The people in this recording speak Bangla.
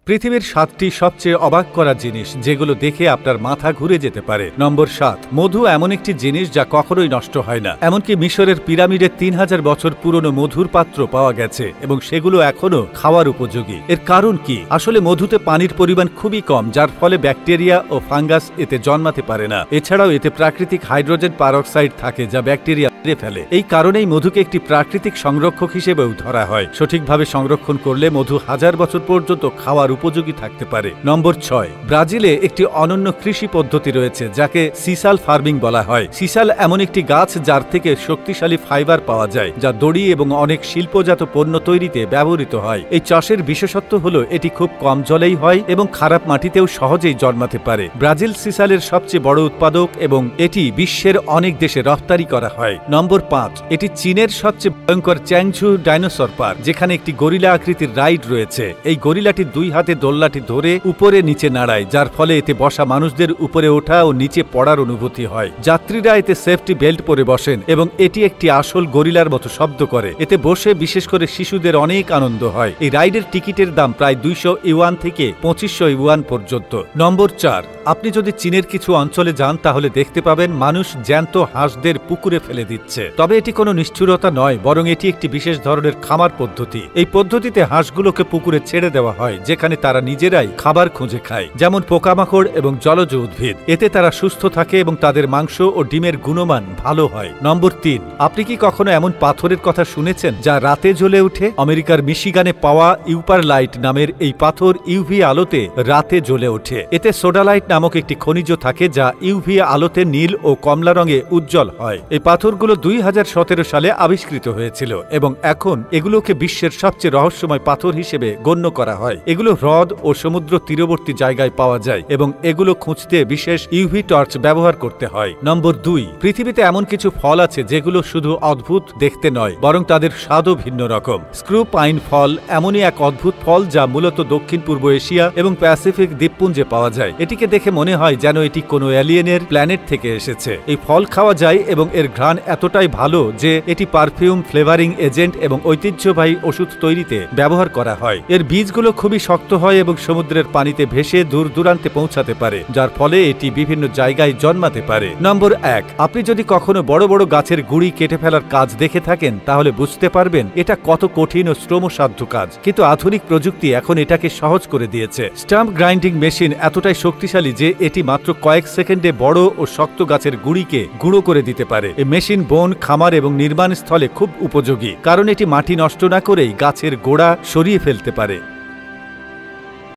পৃথিবীর ৭টি সবচেয়ে অবাক করা জিনিস যেগুলো দেখে আপনার মাথা ঘুরে যেতে পারে। নম্বর ৭, মধু এমন একটি জিনিস যা কখনোই নষ্ট হয় না। এমনকি মিশরের পিরামিডে ৩০০০ বছর পুরনো মধুর পাত্র পাওয়া গেছে এবং সেগুলো এখনো খাওয়ার উপযোগী। এর কারণ কি? আসলে মধুতে পানির পরিমাণ খুবই কম, যার ফলে ব্যাকটেরিয়া ও ফাঙ্গাস এতে জন্মাতে পারে না। এছাড়াও এতে প্রাকৃতিক হাইড্রোজেন পারঅক্সাইড থাকে যা ব্যাকটেরিয়া মেরে ফেলে। এই কারণেই মধুকে একটি প্রাকৃতিক সংরক্ষক হিসেবেও ধরা হয়। সঠিকভাবে সংরক্ষণ করলে মধু ১০০০ বছর পর্যন্ত খাওয়ার উপযোগী থাকতে পারে। নম্বর ৬, ব্রাজিলে একটি অনন্য কৃষি পদ্ধতি রয়েছে যাকে সিসাল ফার্মিং বলা হয়। সিসাল এমন একটি গাছ যার থেকে শক্তিশালী ফাইবার পাওয়া যায়, যা দড়ি এবং অনেক শিল্পজাত পণ্য তৈরিতে ব্যবহৃত হয়। এই চাষের বিশেষত্ব হলো এটি খুব কম জলেই হয় এবং খারাপ মাটিতেও সহজেই জন্মাতে পারে। ব্রাজিল সিসালের সবচেয়ে বড় উৎপাদক এবং এটি বিশ্বের অনেক দেশে রপ্তানি করা হয়। নম্বর ৫, এটি চীনের সবচেয়ে ভয়ঙ্কর চ্যাংঝু ডাইনোসর পার্ক, যেখানে একটি গরিলা আকৃতির রাইড রয়েছে। এই গরিলাটি ২ হাতে দোলনাটি ধরে উপরে নিচে নাড়ায়, যার ফলে এতে বসা মানুষদের উপরে ওঠা ও নিচে পড়ার অনুভূতি হয়। যাত্রীরা এতে সেফটি বেল্ট পরে বসেন এবং এটি একটি আসল গরিলার মতো শব্দ করে। এতে বসে বিশেষ করে শিশুদের অনেক আনন্দ হয়। এই রাইডের টিকিটের দাম প্রায় ২০০ ইউয়ান থেকে ২৫০০ ইউয়ান পর্যন্ত। নম্বর ৪, আপনি যদি চীনের কিছু অঞ্চলে যান তাহলে দেখতে পাবেন মানুষ জ্যান্ত হাঁসদের পুকুরে ফেলে দিচ্ছে। তবে এটি কোনো নিষ্ঠুরতা নয়, বরং এটি একটি বিশেষ ধরনের খামার পদ্ধতি। এই পদ্ধতিতে হাঁসগুলোকে পুকুরে ছেড়ে দেওয়া হয়, যেখানে তারা নিজেরাই খাবার খুঁজে খায়, যেমন পোকামাকড় এবং জলজ উদ্ভিদ। এতে তারা সুস্থ থাকে এবং তাদের মাংস ও ডিমের গুণমান ভালো হয়। নম্বর ৩, আপনি কি কখনো এমন পাথরের কথা শুনেছেন যা রাতে জ্বলে ওঠে? আমেরিকার মিশিগানে পাওয়া ইউপারলাইট নামের এই পাথর ইউভি আলোতে রাতে জ্বলে ওঠে। এতে সোডালাইট নামক একটি খনিজ থাকে যা ইউভি আলোতে নীল ও কমলা রঙে উজ্জ্বল হয়। এই পাথরগুলো ২০১৭ সালে আবিষ্কৃত হয়েছিল এবং এখন এগুলোকে বিশ্বের সবচেয়ে রহস্যময় পাথর হিসেবে গণ্য করা হয়। এগুলো হ্রদ ও সমুদ্র তীরবর্তী জায়গায় পাওয়া যায় এবং এগুলো খুঁজতে বিশেষ ইউভি টর্চ ব্যবহার করতে হয়। নম্বর ২, পৃথিবীতে এমন কিছু ফল আছে যেগুলো শুধু অদ্ভুত দেখতে নয়, বরং তাদের স্বাদও ভিন্ন রকম। স্ক্রু পাইন ফল এমনই এক অদ্ভুত ফল যা মূলত দক্ষিণ পূর্ব এশিয়া এবং প্যাসিফিক দ্বীপপুঞ্জে পাওয়া যায়। এটিকে দেখে মনে হয় যেন এটি কোনো এলিয়েনের প্ল্যানেট থেকে এসেছে। এই ফল খাওয়া যায় এবং এর ঘ্রাণ এতটাই ভালো যে এটি পারফিউম, ফ্লেভারিং এজেন্ট এবং ঐতিহ্যবাহী ওষুধ তৈরিতে ব্যবহার করা হয়। এর বীজগুলো খুবই শক্ত হয় এবং সমুদ্রের পানিতে ভেসে দূর দূরান্তে পৌঁছাতে পারে, যার ফলে এটি বিভিন্ন জায়গায় জন্মাতে পারে। নম্বর ১, আপনি যদি কখনো বড় বড় গাছের গুড়ি কেটে ফেলার কাজ দেখে থাকেন তাহলে বুঝতে পারবেন এটা কত কঠিন ও শ্রমসাধ্য কাজ, কিন্তু আধুনিক প্রযুক্তি এখন এটাকে সহজ করে দিয়েছে। স্টাম্প গ্রাইন্ডিং মেশিন এতটাই শক্তিশালী যে এটি মাত্র কয়েক সেকেন্ডে বড় ও শক্ত গাছের গুড়িকে গুঁড়ো করে দিতে পারে। এই মেশিন বন, খামার এবং নির্মাণ স্থলে খুব উপযোগী, কারণ এটি মাটি নষ্ট না করেই গাছের গোড়া সরিয়ে ফেলতে পারে।